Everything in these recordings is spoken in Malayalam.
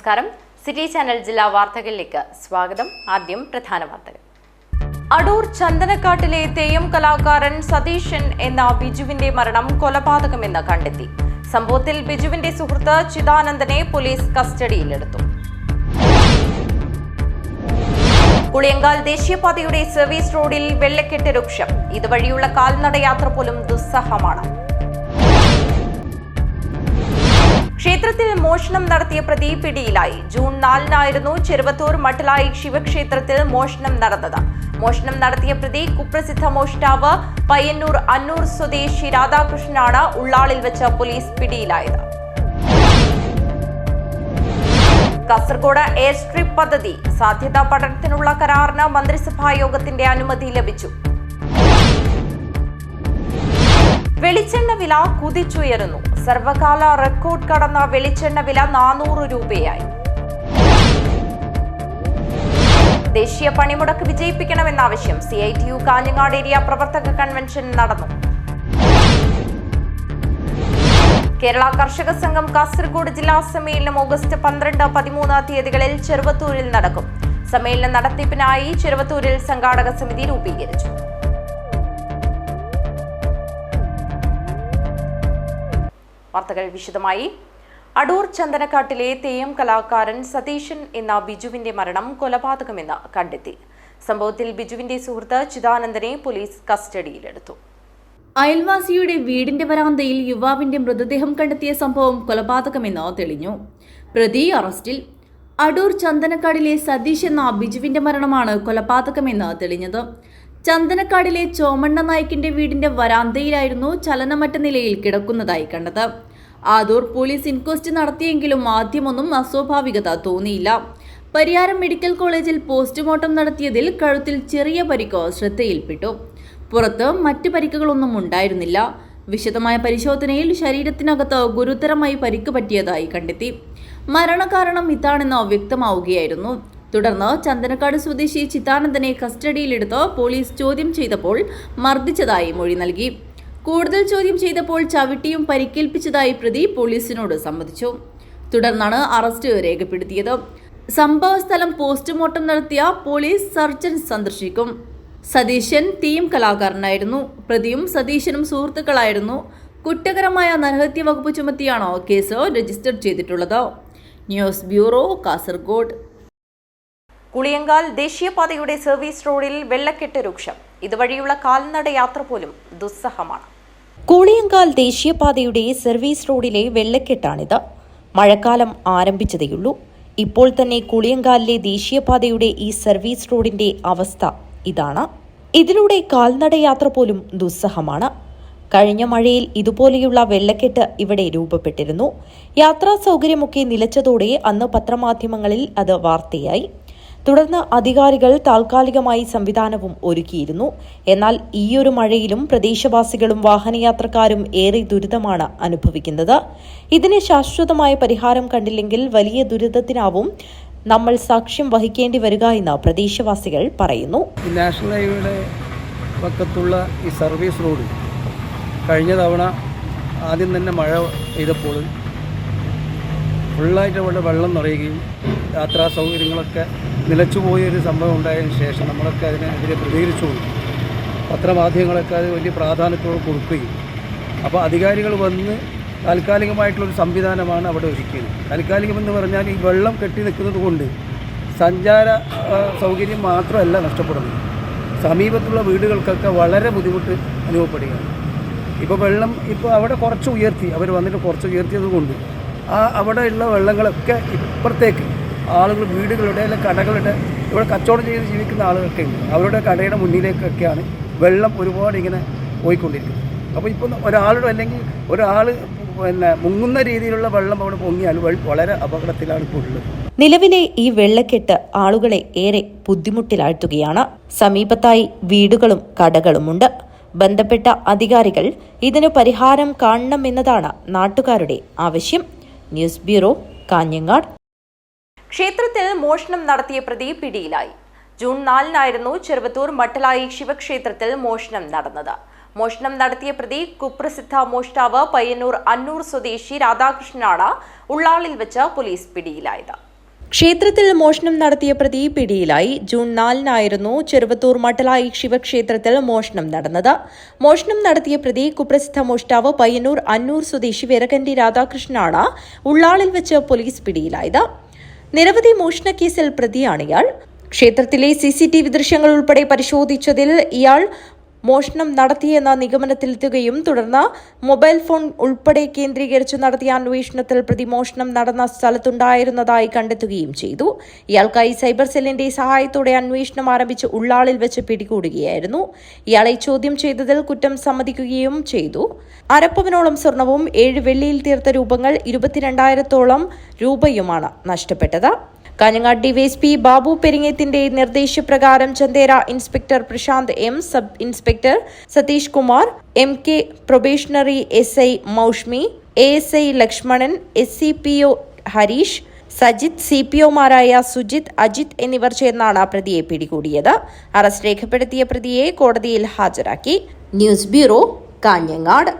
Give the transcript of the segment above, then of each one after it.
നമസ്കാരം. സിറ്റി ചാനൽ ജില്ലാ വാർത്തകളിലേക്ക് സ്വാഗതം. ആദ്യം പ്രധാന വാർത്തകൾ. അടൂർ ചന്ദനക്കാട്ടിലെ തെയ്യം കലാകാരൻ സതീശൻ എന്ന ബിജുവിന്റെ മരണം കൊലപാതകമെന്ന് കണ്ടെത്തി. സംഭവത്തിൽ ബിജുവിന്റെ സുഹൃത്ത് ചിദാനന്ദനെ പോലീസ് കസ്റ്റഡിയിലെടുത്തു. പുളിയങ്കാൽ ദേശീയപാതയുടെ സർവീസ് റോഡിൽ വെള്ളക്കെട്ട് രൂക്ഷം. ഇതുവഴിയുള്ള കാൽനടയാത്ര പോലും ദുസ്സഹമാണ്. ക്ഷേത്രത്തിൽ മോഷണം നടത്തിയ പ്രതി പിടിയിലായി. ജൂൺ 4-നായിരുന്നു ചെറുവത്തൂർ മട്ടലായി ശിവക്ഷേത്രത്തിൽ മോഷണം നടന്നത്. മോഷണം നടത്തിയ പ്രതി കുപ്രസിദ്ധ മോഷ്ടാവ് പയ്യന്നൂർ അന്നൂർ സ്വദേശി രാധാകൃഷ്ണനാണ് ഉള്ളാളിൽ വെച്ച് പോലീസ് പിടിയിലായത്. കാസർഗോഡ് എയർ സ്ട്രിപ്പ് പദ്ധതി സാധ്യതാ പഠനത്തിനുള്ള കരാറിന് മന്ത്രിസഭാ യോഗത്തിന്റെ അനുമതി ലഭിച്ചു. വെളിച്ചെണ്ണ വില കുതിച്ചുയരുന്നു. സർവകാല റെക്കോർഡ് കടന്ന വെളിച്ചെണ്ണ വില 400 രൂപയായി. ദേശീയ പണിമുടക്ക് വിജയിപ്പിക്കണമെന്ന ആവശ്യം CITU കാഞ്ഞങ്ങാട് ഏരിയ പ്രവർത്തക കൺവെൻഷൻ നടന്നു. കേരള കർഷക സംഘം കാസർഗോഡ് ജില്ലാ സമ്മേളനം ഓഗസ്റ്റ് 12, 13 തീയതികളിൽ ചെറുവത്തൂരിൽ നടക്കും. സമ്മേളന നടത്തിപ്പിനായി ചെറുവത്തൂരിൽ സംഘാടക സമിതി രൂപീകരിച്ചു. വാർത്തകൾ വിശദമായി. അടൂർ ചന്ദനക്കാട്ടിലെ തെയ്യം കലാകാരൻ സതീശൻ എന്ന ബിജുവിന്റെ മരണം കൊലപാതകമെന്ന് കണ്ടെത്തി. സംഭവത്തിൽ ബിജുവിന്റെ സുഹൃത്ത് ചിദാനന്ദനെ പോലീസ് കസ്റ്റഡിയിലെടുത്തു. അയൽവാസിയുടെ വീടിന്റെ വരാന്തയിൽ യുവാവിന്റെ മൃതദേഹം കണ്ടെത്തിയ സംഭവം കൊലപാതകമെന്ന് തെളിഞ്ഞു. പ്രതി അറസ്റ്റിൽ. അടൂർ ചന്ദനക്കാടിലെ സതീഷ് എന്ന ബിജുവിന്റെ മരണമാണ് കൊലപാതകമെന്ന് തെളിഞ്ഞത്. ചന്ദനക്കാടിലെ ചോമണ്ണ നായിക്കിന്റെ വീടിന്റെ വരാന്തയിലായിരുന്നു ചലനമറ്റ നിലയിൽ കിടക്കുന്നതായി കണ്ടത്. ആദൂർ പോലീസ് ഇൻക്വസ്റ്റ് നടത്തിയെങ്കിലും ആദ്യമൊന്നും അസ്വാഭാവികത തോന്നിയില്ല. പരിയാരം മെഡിക്കൽ കോളേജിൽ പോസ്റ്റ്മോർട്ടം നടത്തിയതിൽ കഴുത്തിൽ ചെറിയ പരിക്ക് ശ്രദ്ധയിൽപ്പെട്ടു. പുറത്ത് മറ്റ് പരിക്കുകളൊന്നും ഉണ്ടായിരുന്നില്ല. വിശദമായ പരിശോധനയിൽ ശരീരത്തിനകത്ത് ഗുരുതരമായി പരിക്ക് പറ്റിയതായി കണ്ടെത്തി. മരണകാരണം ഇതാണെന്ന് വ്യക്തമാവുകയായിരുന്നു. തുടർന്ന് ചന്ദനക്കാട് സ്വദേശി ചിദാനന്ദനെ കസ്റ്റഡിയിലെടുത്ത് പോലീസ് ചോദ്യം ചെയ്തപ്പോൾ മർദ്ദിച്ചതായി മൊഴി നൽകി. കൂടുതൽ ചോദ്യം ചെയ്തപ്പോൾ ചവിട്ടിയും പരിക്കേൽപ്പിച്ചതായി പ്രതി പോലീസിനോട് സമ്മതിച്ചു. തുടർന്നാണ് അറസ്റ്റ് രേഖപ്പെടുത്തിയത്. സംഭവസ്ഥലം പോസ്റ്റ്മോർട്ടം നടത്തിയ പോലീസ് സർജൻ സന്ദർശിക്കും. സതീശൻ തെയ്യം കലാകാരനായിരുന്നു. പ്രതിയും സതീശനും സുഹൃത്തുക്കളായിരുന്നു. കുറ്റകരമായ നരഹത്യ വകുപ്പ് ചുമത്തിയാണ് കേസ് രജിസ്റ്റർ ചെയ്തിട്ടുള്ളത്. News bureau, Kasaragod. പുളിയങ്കാൽ ദേശീയപാതയുടെ സർവീസ് റോഡിൽ വെള്ളക്കെട്ട് രൂക്ഷം. ഇതുവഴിയുള്ള കാൽനടയാത്ര പോലും ദുസ്സഹമാണ്. പുളിയങ്കാൽ ദേശീയപാതയുടെ സർവീസ് റോഡിലെ വെള്ളക്കെട്ടാണിത്. മഴക്കാലം ആരംഭിച്ചതേയുള്ളൂ. ഇപ്പോൾ തന്നെ പുളിയങ്കാലിലെ ദേശീയപാതയുടെ ഈ സർവീസ് റോഡിന്റെ അവസ്ഥ ഇതാണ്. ഇതിലൂടെ കാൽനടയാത്ര പോലും ദുസ്സഹമാണ്. കഴിഞ്ഞ മഴയിൽ ഇതുപോലെയുള്ള വെള്ളക്കെട്ട് ഇവിടെ രൂപപ്പെട്ടിരുന്നു. യാത്രാ സൗകര്യമൊക്കെ നിലച്ചതോടെ അന്ന് പത്രമാധ്യമങ്ങളിൽ അത് വാർത്തയായി. തുടർന്ന് അധികാരികൾ താൽക്കാലികമായി സംവിധാനവും ഒരുക്കിയിരുന്നു. എന്നാൽ ഈയൊരു മഴയിലും പ്രദേശവാസികളും വാഹനയാത്രക്കാരും ഏറെ ദുരിതമാണ് അനുഭവിക്കുന്നത്. ഇതിന് ശാശ്വതമായ പരിഹാരം കണ്ടില്ലെങ്കിൽ വലിയ ദുരിതത്തിനാവും നമ്മൾ സാക്ഷ്യം വഹിക്കേണ്ടി വരിക എന്ന് പ്രദേശവാസികൾ പറയുന്നു. നാഷണൽ ഹൈവേയുടെ പക്കത്തുള്ള ഈ സർവീസ് റോഡ് കഴിഞ്ഞ തവണ ആദ്യം തന്നെ മഴ പെയ്തപ്പോൾ ഫുള്ളായിട്ട് അവിടെ വെള്ളം നിറയുകയും യാത്രാ സൗകര്യങ്ങളൊക്കെ നിലച്ചുപോയൊരു സംഭവം ഉണ്ടായതിനു ശേഷം നമ്മളൊക്കെ അതിനെതിരെ പ്രതികരിച്ചുകൊണ്ട് പത്രമാധ്യമങ്ങളൊക്കെ അത് വലിയ പ്രാധാന്യത്തോടെ കൊടുക്കുകയും അപ്പോൾ അധികാരികൾ വന്ന് താൽക്കാലികമായിട്ടുള്ളൊരു സംവിധാനമാണ് അവിടെ ഒരുക്കിയത്. താൽക്കാലികമെന്ന് പറഞ്ഞാൽ ഈ വെള്ളം കെട്ടി നിൽക്കുന്നത് കൊണ്ട് സഞ്ചാര സൗകര്യം മാത്രമല്ല നഷ്ടപ്പെടുന്നത്, സമീപത്തുള്ള വീടുകൾക്കൊക്കെ വളരെ ബുദ്ധിമുട്ട് അനുഭവപ്പെടുകയാണ്. ഇപ്പോൾ വെള്ളം അവിടെ കുറച്ച് ഉയർത്തി, അവർ വന്നിട്ട് കുറച്ച് ഉയർത്തിയത് കൊണ്ട് അവിടെയുള്ള വെള്ളങ്ങളൊക്കെ ഇപ്പുറത്തേക്ക് ആളുകൾ വീടുകളുടെ അല്ലെങ്കിൽ കടകളുടെ ഇവിടെ കച്ചവടം ചെയ്ത് ജീവിക്കുന്ന ആളുകളൊക്കെ ഉണ്ട്. അവരുടെ കടയുടെ മുന്നിലേക്കൊക്കെയാണ് വെള്ളം ഒരുപാട് ഇങ്ങനെ പോയിക്കൊണ്ടിരിക്കുന്നത്. അപ്പോൾ ഇപ്പോൾ ഒരാളുടെ അല്ലെങ്കിൽ ഒരാൾ മുങ്ങുന്ന രീതിയിലുള്ള വെള്ളം അവിടെ പൊങ്ങിയാൽ വളരെ അപകടത്തിലാണ് ഇപ്പോൾ ഉള്ളത്. നിലവിലെ ഈ വെള്ളക്കെട്ട് ആളുകളെ ഏറെ ബുദ്ധിമുട്ടിലാഴ്ത്തുകയാണ്. സമീപത്തായി വീടുകളും കടകളുമുണ്ട്. ബന്ധപ്പെട്ട അധികാരികൾ ഇതിനു പരിഹാരം കാണണമെന്നതാണ് നാട്ടുകാരുടെ ആവശ്യം. News bureau, Kanhangad. ക്ഷേത്രത്തിൽ മോഷണം നടത്തിയ പ്രതി പിടിയിലായി. ജൂൺ 4-നായിരുന്നു ചെറുവത്തൂർ മട്ടലായി ശിവക്ഷേത്രത്തിൽ മോഷണം നടന്നത്. മോഷണം നടത്തിയ പ്രതി കുപ്രസിദ്ധ മോഷ്ടാവ് പയ്യന്നൂർ അന്നൂർ സ്വദേശി രാധാകൃഷ്ണനാണ് ഉള്ളാളിൽ വെച്ച് പോലീസ് പിടിയിലായത്. ക്ഷേത്രത്തിൽ മോഷണം നടത്തിയ പ്രതി പിടിയിലായി. ജൂൺ 4-നായിരുന്നു ചെറുവത്തൂർ മട്ടലായി ശിവക്ഷേത്രത്തിൽ മോഷണം നടന്നത്. മോഷണം നടത്തിയ പ്രതി കുപ്രസിദ്ധ മോഷ്ടാവ് പയ്യന്നൂർ അന്നൂർ സ്വദേശി വിറകണ്ടി രാധാകൃഷ്ണനാണ് ഉള്ളാളിൽ വെച്ച് പോലീസ് പിടിയിലായത്. നിരവധി മോഷണക്കേസിൽ പ്രതിയാണ് ഇയാൾ. ക്ഷേത്രത്തിലെ CCTV ദൃശ്യങ്ങൾ ഉൾപ്പെടെ പരിശോധിച്ചതിൽ ഇയാൾ മോഷണം നടത്തിയെന്ന നിഗമനത്തിലെത്തുകയും തുടർന്ന് മൊബൈൽ ഫോൺ ഉൾപ്പെടെ കേന്ദ്രീകരിച്ച് നടത്തിയ അന്വേഷണത്തിൽ പ്രതി മോഷണം നടന്ന സ്ഥലത്തുണ്ടായിരുന്നതായി കണ്ടെത്തുകയും ചെയ്തു. ഇയാൾക്കായി സൈബർ സെല്ലിന്റെ സഹായത്തോടെ അന്വേഷണം ആരംഭിച്ച് ഉള്ളാളിൽ വെച്ച് പിടികൂടുകയായിരുന്നു. ഇയാളെ ചോദ്യം ചെയ്തതിൽ കുറ്റം സമ്മതിക്കുകയും ചെയ്തു. അരപ്പവനോളം സ്വർണവും 7 വെള്ളിയിൽ തീർത്ത രൂപങ്ങൾ 22,000-ഓളം രൂപയുമാണ് നഷ്ടപ്പെട്ടത്. കാഞ്ഞങ്ങാട് ഡിവൈഎസ്പി ബാബു പെരിങ്ങത്തിന്റെ നിർദ്ദേശപ്രകാരം Chandera inspector Prashanth M, sub inspector Satheesh Kumar, MK probationary SI Moushmi, ASI Lakshmanan, SCPO Harish, Sajith, CPOമാരായ സുജിത്, അജിത് എന്നിവർ ചേർന്നാണ് പ്രതിയെ പിടികൂടിയത്. അറസ്റ്റ് രേഖപ്പെടുത്തിയ പ്രതിയെ കോടതിയിൽ ഹാജരാക്കി. News bureau, Kanhangad.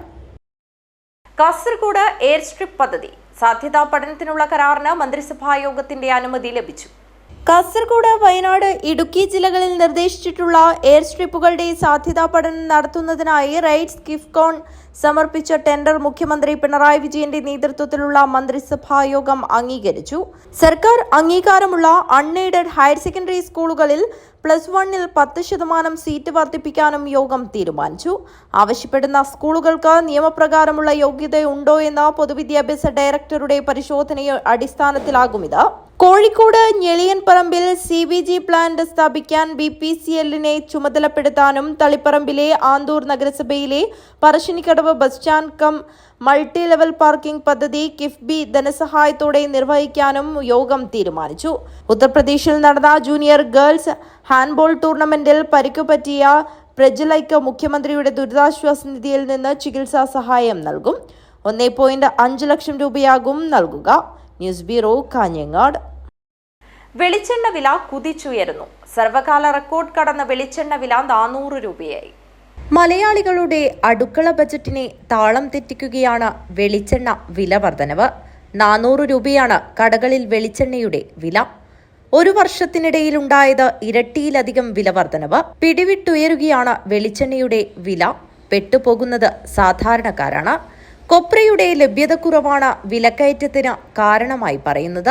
Kasaragod air strip പദ്ധതി സാധ്യതാ പഠനത്തിനുള്ള കരാറിന് മന്ത്രിസഭാ യോഗത്തിന്റെ അനുമതി ലഭിച്ചു. കാസർഗോഡ്, വയനാട്, ഇടുക്കി ജില്ലകളിൽ നിർദ്ദേശിച്ചിട്ടുള്ള എയർ സ്ട്രിപ്പുകളുടെ സാധ്യതാ പഠനം നടത്തുന്നതിനായി റൈറ്റ്സ് കിഫ്കോൺ സമർപ്പിച്ച ടെൻഡർ മുഖ്യമന്ത്രി പിണറായി വിജയന്റെ നേതൃത്വത്തിലുള്ള മന്ത്രിസഭാ യോഗം അംഗീകരിച്ചു. സർക്കാർ അംഗീകാരമുള്ള അൺഎയ്ഡഡ് ഹയർ സെക്കൻഡറി സ്കൂളുകളിൽ +1-ൽ 10% സീറ്റ് വർദ്ധിപ്പിക്കാനും യോഗം തീരുമാനിച്ചു. ആവശ്യപ്പെടുന്ന സ്കൂളുകൾക്ക് നിയമപ്രകാരമുള്ള യോഗ്യതയുണ്ടോ എന്ന പൊതുവിദ്യാഭ്യാസ ഡയറക്ടറുടെ പരിശോധനയുടെ അടിസ്ഥാനത്തിലാകും ഇത്. കോഴിക്കോട് ഞെളിയൻപറമ്പിൽ CBG പ്ലാന്റ് സ്ഥാപിക്കാൻ BPCL-നെ ചുമതലപ്പെടുത്താനും തളിപ്പറമ്പിലെ ആന്തൂർ നഗരസഭയിലെ Parassinikkadavu bus stand cum multi level parking പദ്ധതി കിഫ്ബി ധനസഹായത്തോടെ നിർവഹിക്കാനും യോഗം തീരുമാനിച്ചു. ഉത്തർപ്രദേശിൽ നടന്ന ജൂനിയർ ഗേൾസ് ഹാൻഡ്ബോൾ ടൂർണമെന്റിൽ പരിക്കുപറ്റിയ പ്രജലയ്ക്ക് മുഖ്യമന്ത്രിയുടെ ദുരിതാശ്വാസ നിധിയിൽ നിന്ന് ചികിത്സാ സഹായം നൽകും. 1.5 ലക്ഷം രൂപയാകും നൽകുക. News bureau, Kanhangad. വെളിച്ചെണ്ണ വില കുതിച്ചുയരുന്നു. സർവകാല റെക്കോർഡ് കടന്ന വെളിച്ചെണ്ണ വില 400 രൂപയായി. മലയാളികളുടെ അടുക്കള ബജറ്റിനെ താളം തെറ്റിക്കുകയാണ് വെളിച്ചെണ്ണ വില വർധനവ്. 400 രൂപയാണ് കടകളിൽ വെളിച്ചെണ്ണയുടെ വില. ഒരു വർഷത്തിനിടയിലുണ്ടായത് ഇരട്ടിയിലധികം വില വർധനവ്. പിടിവിട്ടുയരുകയാണ് വെളിച്ചെണ്ണയുടെ വില. പെട്ടുപോകുന്നത് സാധാരണക്കാരാണ്. കൊപ്രയുടെ ലഭ്യതക്കുറവാണ് വിലക്കയറ്റത്തിന് കാരണമായി പറയുന്നത്.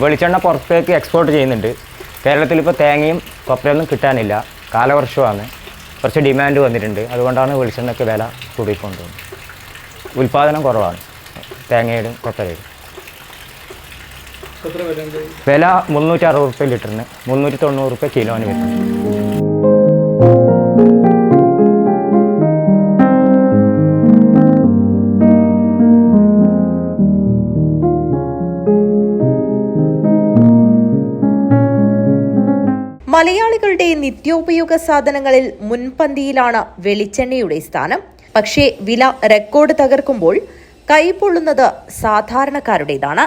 വെളിച്ചെണ്ണ പുറത്തേക്ക് എക്സ്പോർട്ട് ചെയ്യുന്നുണ്ട്. കേരളത്തിൽ ഇപ്പോൾ തേങ്ങയും കൊപ്രയൊന്നും കിട്ടാനില്ല. കാലവർഷമാണ്, കുറച്ച് ഡിമാൻഡ് വന്നിട്ടുണ്ട്. അതുകൊണ്ടാണ് വെളിച്ചെണ്ണയ്ക്ക് വില കൂടിക്കൊണ്ടുപോകുന്നത്. ഉൽപ്പാദനം കുറവാണ് തേങ്ങയുടെ കൊപ്രയുടെ. വില 360 രൂപ ലിറ്ററിന്, 390 രൂപ കിലോന് വരുന്നത്. മലയാളികളുടെ നിത്യോപയോഗ സാധനങ്ങളിൽ മുൻപന്തിയിലാണ് വെളിച്ചെണ്ണയുടെ സ്ഥാനം. പക്ഷേ വില റെക്കോർഡ് തകർക്കുമ്പോൾ കൈപ്പൊള്ളുന്നത് സാധാരണക്കാരുടേതാണ്.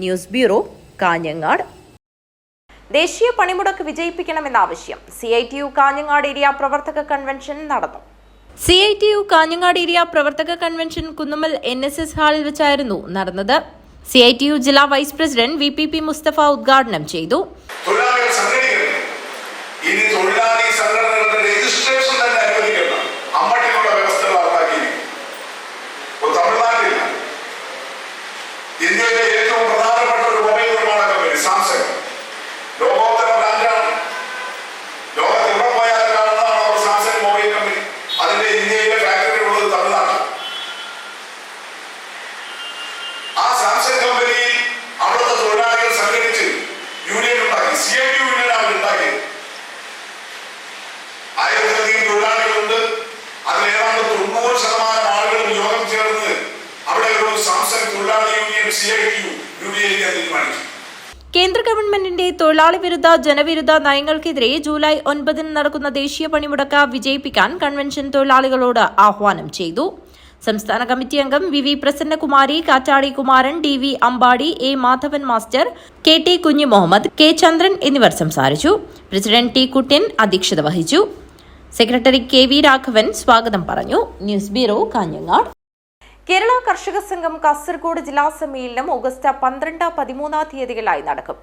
News bureau, Kanhangad. ദേശീയ പണിമുടക്ക് വിജയിപ്പിക്കണമെന്ന ആവശ്യം. CITU കാഞ്ഞങ്ങാട് ഏരിയ പ്രവർത്തക കൺവെൻഷൻ നടന്നു. CITU കാഞ്ഞങ്ങാട് ഏരിയ പ്രവർത്തക കൺവെൻഷൻ കുന്നുമ്മൽ NSS ഹാളിൽ വെച്ചായിരുന്നു നടന്നത്. CITU ജില്ലാ വൈസ് പ്രസിഡന്റ് VPP മുസ്തഫ ഉദ്ഘാടനം ചെയ്തു. ഇനി തൊഴിലാളി സംഘടനകളുടെ രജിസ്ട്രേഷൻ തന്നെ അനുവദിക്കണം. അമ്മട്ടിലുള്ള വ്യവസ്ഥകൾ ഉണ്ടാക്കിയിരിക്കും. തമിഴ്നാട്ടിൽ ഇന്ത്യയിലെ ഏറ്റവും പ്രധാനപ്പെട്ട ഒരു മൊബൈൽ നിർമ്മാണ കമ്പനി സാംസങ്, ലോകോത്തര ബ്രാൻഡാണ്. ലോകത്ത് എവിടെ പോയാലും കാണുന്നതാണ് ഒരു സാംസങ് മൊബൈൽ കമ്പനി. അതിന്റെ ഇന്ത്യയിലെ ഫാക്ടറി ഉള്ളത് തമിഴ്നാട്ടിൽ. ആ സാംസങ് കമ്പനിയിൽ അവിടുത്തെ തൊഴിലാളികൾ സംഘടിച്ച് യൂണിയൻ ഉണ്ടാക്കി. CITU യൂണിയനാണ് ഉണ്ടാക്കി. 1000-ലധികം തൊഴിലാളികളുണ്ട്. അതിൽ ഏതാണ്ട് 90% ആളുകളും യോഗം ചേർന്ന് അവിടെ ഒരു സാംസങ് തൊഴിലാളി യൂണിയൻ CITU രൂപീകരിക്കാൻ തീരുമാനിച്ചു. കേന്ദ്ര ഗവൺമെന്റിന്റെ തൊഴിലാളി വിരുദ്ധ ജനവിരുദ്ധ നയങ്ങൾക്കെതിരെ ജൂലൈ 9 നടക്കുന്ന ദേശീയ പണിമുടക്ക് വിജയിപ്പിക്കാൻ കൺവെൻഷൻ തൊഴിലാളികളോട് ആഹ്വാനം ചെയ്തു. സംസ്ഥാന കമ്മിറ്റി അംഗം VV Prasannakumari, Kattadi Kumaran, DV Ambadi, A Madhavan master, KT Kunju Muhammad, K ചന്ദ്രൻ എന്നിവർ സംസാരിച്ചു. പ്രസിഡന്റ് T കുര്യൻ അധ്യക്ഷത വഹിച്ചു. സെക്രട്ടറി KV രാഘവൻ സ്വാഗതം പറഞ്ഞു. News bureau, Kanhangad. കേരള കർഷക സംഘം കാസർഗോഡ് ജില്ലാ സമ്മേളനം ഓഗസ്റ്റ് 12-13 തീയതികളിലായി നടക്കും.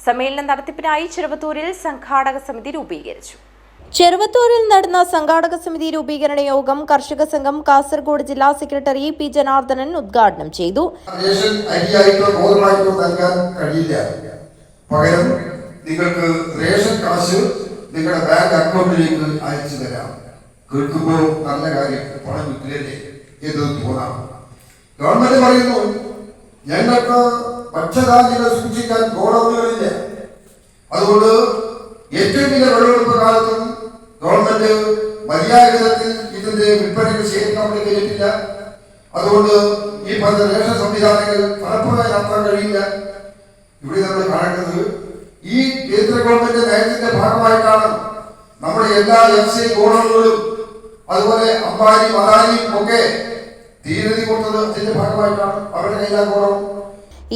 സമ്മേളനം നടത്തിപ്പിനായി ചെറുവത്തൂരിൽ സംഘാടക സമിതി രൂപീകരിച്ചു. ചെറുവത്തൂരിൽ നടന്ന സംഘാടക സമിതി രൂപീകരണ യോഗം കർഷക സംഘം കാസർഗോഡ് ജില്ലാ സെക്രട്ടറി പി ജനാർദ്ദനൻ ഉദ്ഘാടനം ചെയ്തു. പകരം നിങ്ങൾക്ക് റേഷൻ കാശ് നിങ്ങളുടെ ബാങ്ക് അക്കൗണ്ടിലേക്ക് അയച്ചു തരാം. കേൾക്കുമ്പോൾ നല്ല കാര്യം, പണം കിട്ടില്ലേ എന്ന് തോന്നാം. ഗവൺമെന്റ് പറയുന്നു ഞങ്ങൾക്ക് ഭക്ഷ്യധാന്യങ്ങൾ സൂക്ഷിക്കാൻ ഗോഡൌണുകളില്ല, അതുകൊണ്ട് ഏറ്റവും വലിയ വിളവെടുപ്പ് കാലത്തും ഗവൺമെന്റ് മതിയായ വിധത്തിൽ ഇതിന്റെ വിൽപ്പനയ്ക്ക് ശേഖരിക്കാൻ വേണ്ടി കഴിഞ്ഞിട്ടില്ല. അതുകൊണ്ട് ഈ പറഞ്ഞ റേഷൻ സംവിധാനങ്ങൾ ഫലപ്രദമായി നടത്താൻ കഴിയില്ല. ഇവിടെ നമ്മൾ കാണേണ്ടത് ഈ കേന്ദ്ര ഗവൺമെന്റ് നയത്തിന്റെ ഭാഗമായിട്ടാണ് നമ്മുടെ എല്ലാ FCI ഗോഡൌണുകളും അതുപോലെ അംബാനിയും അദാനിയും ഒക്കെ തീരുതി കൊടുത്തത്. അതിന്റെ ഭാഗമായിട്ടാണ് അവരുടെ കയ്യിലാ ഗോഡൌൺ.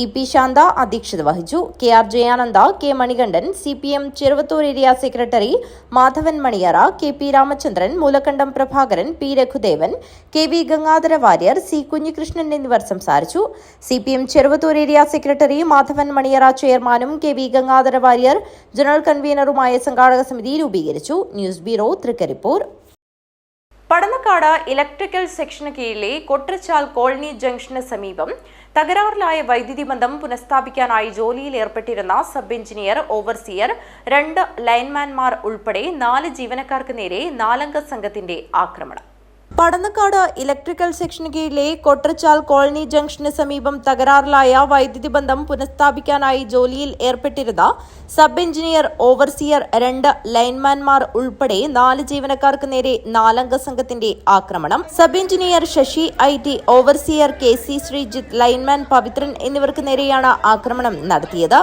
EP ശാന്ത അധ്യക്ഷത വഹിച്ചു. KR Jayananda, K Manikandan, CPM Cheruvathur area secretary Madhavan Maniyara, KP Ramachandran, Moolakandam Prabhakaran, P Raghudevan, KV Gangadhara Warrier, C Kunhikrishnan എന്നിവർ സംസാരിച്ചു. CPM Cheruvathur area secretary Madhavan Maniyara ചെയർമാനും KV ഗംഗാധര വാര്യർ ജനറൽ കൺവീനറുമായ സംഘാടക സമിതി രൂപീകരിച്ചു. News bureau, Trikaripur. Padannakkad electrical സെക്ഷന് കീഴിലെ കൊട്ടച്ചാൽ കോളനി ജംഗ്ഷന് സമീപം തകരാറിലായ വൈദ്യുതി ബന്ധം പുനഃസ്ഥാപിക്കാനായി ജോലിയിൽ ഏർപ്പെട്ടിരുന്ന സബ് എഞ്ചിനീയർ, ഓവർസിയർ, 2 ലൈൻമാൻമാർ ഉൾപ്പെടെ 4 ജീവനക്കാർക്ക് നേരെ 4-അംഗ സംഘത്തിന്റെ ആക്രമണം. പടന്നക്കാട് ഇലക്ട്രിക്കൽ സെക്ഷന് കീഴിലെ കൊട്ടച്ചാൽ കോളനി ജംഗ്ഷന് സമീപം തകരാറിലായ വൈദ്യുതി ബന്ധം പുനഃസ്ഥാപിക്കാനായി ജോലിയിൽ ഏർപ്പെട്ടിരുന്ന സബ് എഞ്ചിനീയർ, ഓവർസിയർ, 2 ലൈൻമാൻമാർ ഉൾപ്പെടെ 4 ജീവനക്കാർക്ക് നേരെ 4-അംഗ സംഘത്തിന്റെ ആക്രമണം. Sub engineer Sasi IT, overseer KC Sreejith, lineman Pavithran എന്നിവർക്ക് നേരെയാണ് ആക്രമണം നടത്തിയത്.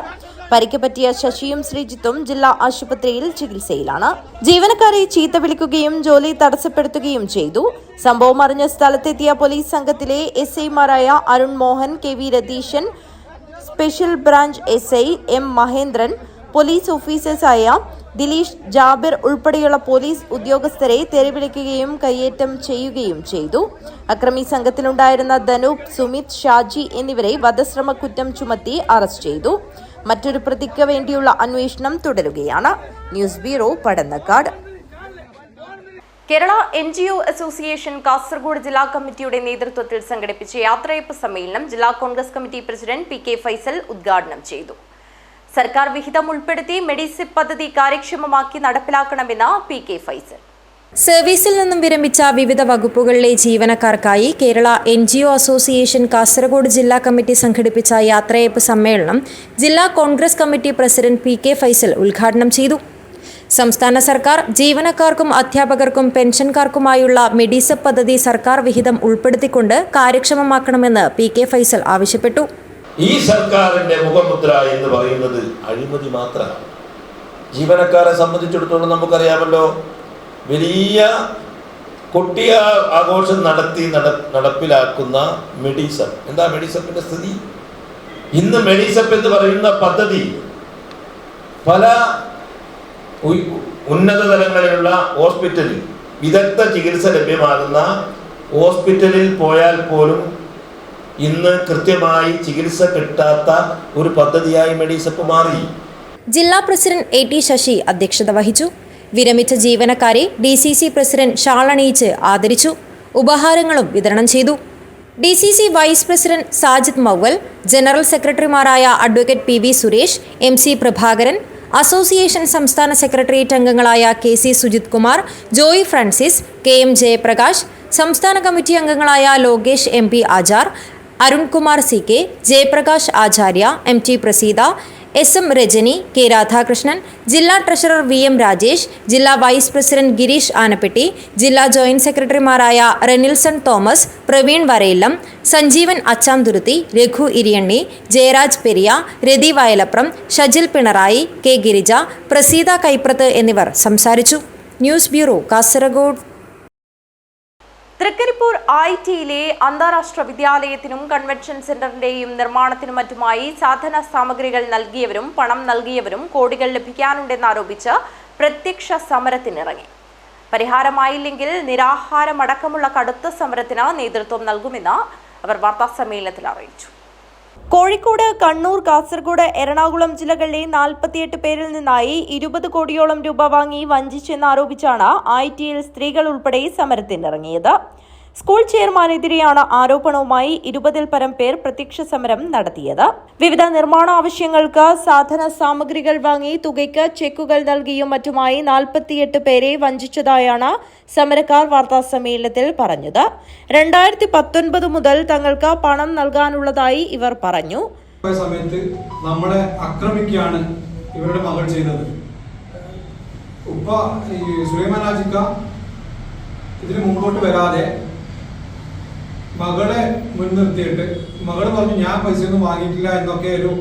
പരിക്ക് പറ്റിയ ശശിയും ശ്രീജിത്തും ജില്ലാ ആശുപത്രിയിൽ ചികിത്സയിലാണ്. ജീവനക്കാരെ ചീത്ത വിളിക്കുകയും ജോലി തടസ്സപ്പെടുത്തുകയും ചെയ്തു. സംഭവം അറിഞ്ഞ സ്ഥലത്തെത്തിയ പോലീസ് സംഘത്തിലെ SI-മാരായ Arun Mohan, KV Ratheesan, special branch SI M Mahendran, police ഓഫീസേഴ്സായ ദിലീഷ്, ജാബിർ ഉൾപ്പെടെയുള്ള പോലീസ് ഉദ്യോഗസ്ഥരെ തെറിവിളിക്കുകയും കയ്യേറ്റം ചെയ്യുകയും ചെയ്തു. അക്രമി സംഘത്തിലുണ്ടായിരുന്ന ധനൂപ്, സുമിത്, ഷാജി എന്നിവരെ വധശ്രമ കുറ്റം ചുമത്തി അറസ്റ്റ് ചെയ്തു. മറ്റൊരു പ്രതിക്ക് വേണ്ടിയുള്ള അന്വേഷണം തുടരുകയാണ്. News bureau, Padannakkad. Kerala NGO association Kasaragod ജില്ലാ കമ്മിറ്റിയുടെ നേതൃത്വത്തിൽ സംഘടിപ്പിച്ച യാത്രയയപ്പ് സമ്മേളനം ജില്ലാ Congress committee president PK Faisal ഉദ്ഘാടനം ചെയ്തു. സർക്കാർ വിഹിതം ഉൾപ്പെടുത്തി മെഡിസിപ്പ് പദ്ധതി കാര്യക്ഷമമാക്കി നടപ്പിലാക്കണമെന്ന് PK ഫൈസൽ. സർവീസിൽ നിന്നും വിരമിച്ച വിവിധ വകുപ്പുകളിലെ ജീവനക്കാർക്കായി കേരള NGO അസോസിയേഷൻ കാസർഗോഡ് ജില്ലാ കമ്മിറ്റി സംഘടിപ്പിച്ച യാത്രയയപ്പ് സമ്മേളനം ജില്ലാ Congress committee president PK Faisal ഉദ്ഘാടനം ചെയ്തു. സംസ്ഥാന സർക്കാർ ജീവനക്കാർക്കും അധ്യാപകർക്കും പെൻഷൻകാർക്കുമായുള്ള മെഡിസപ്പ് പദ്ധതി സർക്കാർ വിഹിതം ഉൾപ്പെടുത്തിക്കൊണ്ട് കാര്യക്ഷമമാക്കണമെന്ന് PK ഫൈസൽ ആവശ്യപ്പെട്ടു. ഈ സർക്കാരിന്റെ മുഖമുദ്ര എന്ന് പറയുന്നത് അഴിമതി മാത്രമാണ്. ജീവനക്കാരെ സംബന്ധിച്ചിടത്തോളം നമുക്കറിയാമല്ലോ, വലിയ കുട്ടിയ ആഘോഷം നടപ്പിലാക്കുന്ന മെഡിസപ്പ്. എന്താ മെഡിസപ്പിന്റെ സ്ഥിതി? ഇന്ന് മെഡിസപ്പ് എന്ന് പറയുന്ന പദ്ധതി പല ഉന്നത തലങ്ങളിലുള്ള ഹോസ്പിറ്റലിൽ വിദഗ്ധ ചികിത്സ ലഭ്യമാകുന്ന ഹോസ്പിറ്റലിൽ പോയാൽ പോലും ഇന്ന് കൃത്യമായി ചികിത്സ കിട്ടാത്ത ഒരു പദ്ധതിയായി മെഡിസപ്പ് മാറി. ജില്ലാ പ്രസിഡന്റ് AT ശശി അധ്യക്ഷത വഹിച്ചു. വിരമിച്ച ജീവനക്കാരെ DCC പ്രസിഡന്റ് ഷാൾ അണിയിച്ച് ആദരിച്ചു. ഉപഹാരങ്ങളും വിതരണം ചെയ്തു. DCC vice president Sajid Mauval, general സെക്രട്ടറിമാരായ advocate PV Suresh, MC Prabhakaran, association സംസ്ഥാന സെക്രട്ടേറിയറ്റ് അംഗങ്ങളായ KC സുജിത് കുമാർ, ജോയ് ഫ്രാൻസിസ്, KM ജയപ്രകാശ്, സംസ്ഥാന കമ്മിറ്റി അംഗങ്ങളായ ലോകേഷ് MP ആചാർ, അരുൺകുമാർ CK, ജയപ്രകാശ് ആചാര്യ, MT Praseetha, SM Rajani, K Radhakrishnan, ജില്ലാ ട്രഷറർ VM രാജേഷ്, ജില്ലാ വൈസ് പ്രസിഡന്റ് ഗിരീഷ് ആനപ്പെട്ടി, ജില്ലാ ജോയിന്റ് സെക്രട്ടറിമാരായ റെനിൽസൺ തോമസ്, പ്രവീൺ വരയില്ലം, സഞ്ജീവൻ അച്ചാംതുരുത്തി, രഘു ഇരിയണ്ണി, ജയരാജ് പെരിയ, രതി വയലപ്രം, ഷജിൽ പിണറായി, K ഗിരിജ, പ്രസീത കൈപ്രത്ത് എന്നിവർ സംസാരിച്ചു. News bureau, Kasaragod. തൃക്കരിപ്പൂർ ITയിലെ അന്താരാഷ്ട്ര വിദ്യാലയത്തിനും കൺവെൻഷൻ സെന്ററിന്റെയും നിർമ്മാണത്തിനും മറ്റുമായി സാധന സാമഗ്രികൾ നൽകിയവരും പണം നൽകിയവരും കോടികൾ ലഭിക്കാനുണ്ടെന്നാരോപിച്ച് പ്രത്യക്ഷ സമരത്തിനിറങ്ങി. പരിഹാരമായില്ലെങ്കിൽ നിരാഹാരമടക്കമുള്ള കടുത്ത സമരത്തിന് നേതൃത്വം നൽകുമെന്ന് അവർ വാർത്താസമ്മേളനത്തിൽ അറിയിച്ചു. കോഴിക്കോട്, കണ്ണൂർ, കാസർഗോഡ്, എറണാകുളം ജില്ലകളിലെ 48 പേരിൽ നിന്നായി 20 കോടിയോളം രൂപ വാങ്ങി വഞ്ചിച്ചെന്നാരോപിച്ചാണ് ITL സ്ത്രീകൾ ഉൾപ്പെടെ സമരത്തിനിറങ്ങിയത്. സ്കൂൾ ചെയർമാനെതിരെയാണ് ആരോപണവുമായി 20-ൽ പരം പേർ പ്രത്യക്ഷ സമരം നടത്തിയത്. വിവിധ നിർമ്മാണ ആവശ്യങ്ങൾക്ക് സാധന സാമഗ്രികൾ വാങ്ങി തുകയ്ക്ക് ചെക്കുകൾ നൽകിയും മറ്റുമായി 48 പേരെ വഞ്ചിച്ചതായാണ് സമരക്കാർ വാർത്താസമ്മേളനത്തിൽ പറഞ്ഞത്. 2019 മുതൽ തങ്ങൾക്ക് പണം നൽകാനുള്ളതായി ഇവർ പറഞ്ഞു. സമയത്ത് നമ്മളെ ആക്രമിക്കുകയാണ് ഇവരുടെ മകൾ ചെയ്തത്. ഉപ്പ സുലൈമാൻ ഹാജിക്ക ഇതിന് മുമ്പോട്ട് വരാതെ മകളെ മുൻനിർത്തിയിട്ട് മകൾ പറഞ്ഞു ഞാൻ പൈസ ഒന്നും വാങ്ങിയിട്ടില്ല എന്നൊക്കെ ഒരു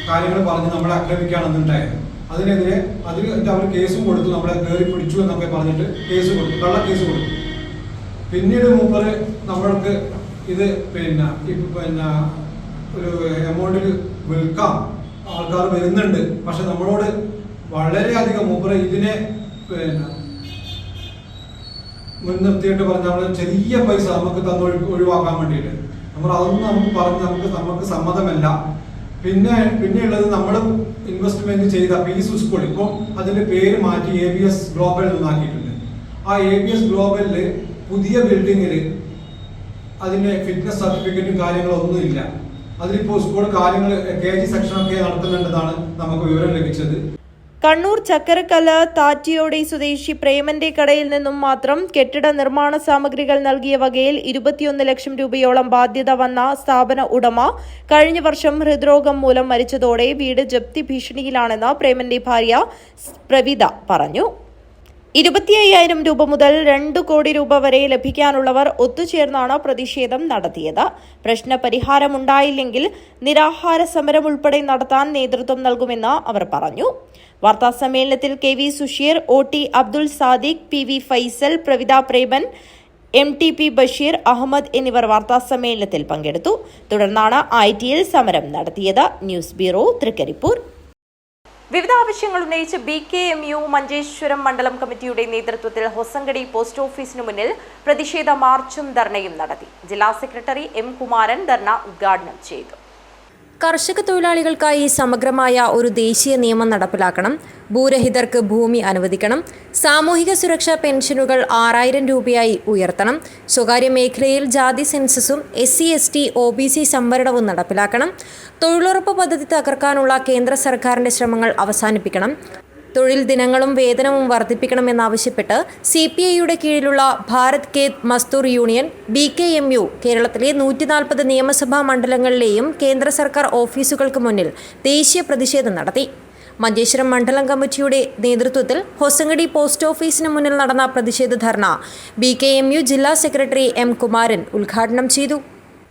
കാര്യങ്ങൾ പറഞ്ഞ് നമ്മളെ ആക്രമിക്കുകയാണെന്നുണ്ടായിരുന്നു. അതിനെതിരെ അവർ കേസും കൊടുത്തു, നമ്മളെ കയറി പിടിച്ചു എന്നൊക്കെ പറഞ്ഞിട്ട് കേസ് കൊടുത്തു, കള്ളക്കേസ് കൊടുത്തു. പിന്നീട് മൂപ്പര് നമ്മൾക്ക് ഇത് ഒരു എമൗണ്ടിൽ വിൽക്കാം ആൾക്കാർ വരുന്നുണ്ട്, പക്ഷെ നമ്മളോട് വളരെയധികം മൂപ്പര് ഇതിനെ മുൻനിർത്തിയിട്ട് പറഞ്ഞ് നമ്മൾ ചെറിയ പൈസ നമുക്ക് ഒഴിവാക്കാൻ വേണ്ടിയിട്ട് അതൊന്നും നമുക്ക് സമ്മതമല്ല. പിന്നെയുള്ളത് നമ്മൾ ഇൻവെസ്റ്റ്മെന്റ് ചെയ്ത പീസ് സ്കൂൾ ഇപ്പം അതിന്റെ പേര് മാറ്റി ABS ഗ്ലോബൽ എന്നാക്കിയിട്ടുണ്ട്. ആ ABS ഗ്ലോബലില് പുതിയ ബിൽഡിങ്ങിൽ അതിന്റെ ഫിറ്റ്നസ് സർട്ടിഫിക്കറ്റും കാര്യങ്ങളൊന്നും ഇല്ല. അതിലിപ്പോൾ സ്കൂൾ കാര്യങ്ങൾ KG സെക്ഷനൊക്കെ നടക്കുന്നുണ്ടെന്നാണ് നമുക്ക് വിവരം ലഭിച്ചത്. കണ്ണൂർ ചക്കരക്കല്ല് താറ്റിയോടി സ്വദേശി പ്രേമന്റെ കടയിൽ നിന്നും മാത്രം കെട്ടിട നിർമ്മാണ സാമഗ്രികൾ നൽകിയ വകയിൽ 21 ലക്ഷം രൂപയോളം ബാധ്യത വന്ന സ്ഥാപന ഉടമ കഴിഞ്ഞ വർഷം ഹൃദ്രോഗം മൂലം മരിച്ചതോടെ വീട് ജപ്തി ഭീഷണിയിലാണെന്ന് പ്രേമന്റെ ഭാര്യ പ്രവിത പറഞ്ഞു. 25,000 രൂപ മുതൽ 2 കോടി രൂപ വരെ ലഭിക്കാനുള്ളവർ ഒത്തുചേർന്നാണ് പ്രതിഷേധം നടത്തിയത്. പ്രശ്ന പരിഹാരമുണ്ടായില്ലെങ്കിൽ നിരാഹാര സമരം ഉൾപ്പെടെ നടത്താൻ നേതൃത്വം നൽകുമെന്ന് അവർ പറഞ്ഞു. വാർത്താസമ്മേളനത്തിൽ KV Susheer, OT Abdul Sadiq, PV Faisal, Pravitha Preman, MTP Basheer Ahmed എന്നിവർ വാർത്താസമ്മേളനത്തിൽ പങ്കെടുത്തു. തുടർന്നാണ് ITL സമരം നടത്തിയത്. News bureau, Thrikaripur. വിവിധ ആവശ്യങ്ങൾ ഉന്നയിച്ച് BKMU മഞ്ചേശ്വരം മണ്ഡലം കമ്മിറ്റിയുടെ നേതൃത്വത്തിൽ ഹൊസങ്കടി പോസ്റ്റ് ഓഫീസിനു മുന്നിൽ പ്രതിഷേധ മാർച്ചും ധർണയും നടത്തി. ജില്ലാ സെക്രട്ടറി M കുമാരൻ ധർണ ഉദ്ഘാടനം ചെയ്തു. കർഷക തൊഴിലാളികൾക്കായി സമഗ്രമായ ഒരു ദേശീയ നിയമം നടപ്പിലാക്കണം. ഭൂരഹിതർക്ക് ഭൂമി അനുവദിക്കണം. സാമൂഹിക സുരക്ഷാ പെൻഷനുകൾ 6,000 രൂപയായി ഉയർത്തണം. സ്വകാര്യ മേഖലയിൽ ജാതി സെൻസസും SC ST OBC സംവരണവും നടപ്പിലാക്കണം. തൊഴിലുറപ്പ് പദ്ധതി തകർക്കാനുള്ള കേന്ദ്ര സർക്കാരിന്റെ ശ്രമങ്ങൾ അവസാനിപ്പിക്കണം. തൊഴിൽ ദിനങ്ങളും വേതനവും വർദ്ധിപ്പിക്കണമെന്നാവശ്യപ്പെട്ട് CPIയുടെ കീഴിലുള്ള ഭാരത് ഖേത് മസ്ദൂർ യൂണിയൻ BKMU കേരളത്തിലെ 140 നിയമസഭാ മണ്ഡലങ്ങളിലെയും കേന്ദ്ര സർക്കാർ ഓഫീസുകൾക്ക് മുന്നിൽ ദേശീയ പ്രതിഷേധം നടത്തി. മഞ്ചേശ്വരം മണ്ഡലം കമ്മിറ്റിയുടെ നേതൃത്വത്തിൽ ഹൊസങ്കടി പോസ്റ്റ് ഓഫീസിന് മുന്നിൽ നടന്ന പ്രതിഷേധ ധർണ BKMU ജില്ലാ സെക്രട്ടറി M കുമാരൻ ഉദ്ഘാടനം ചെയ്തു.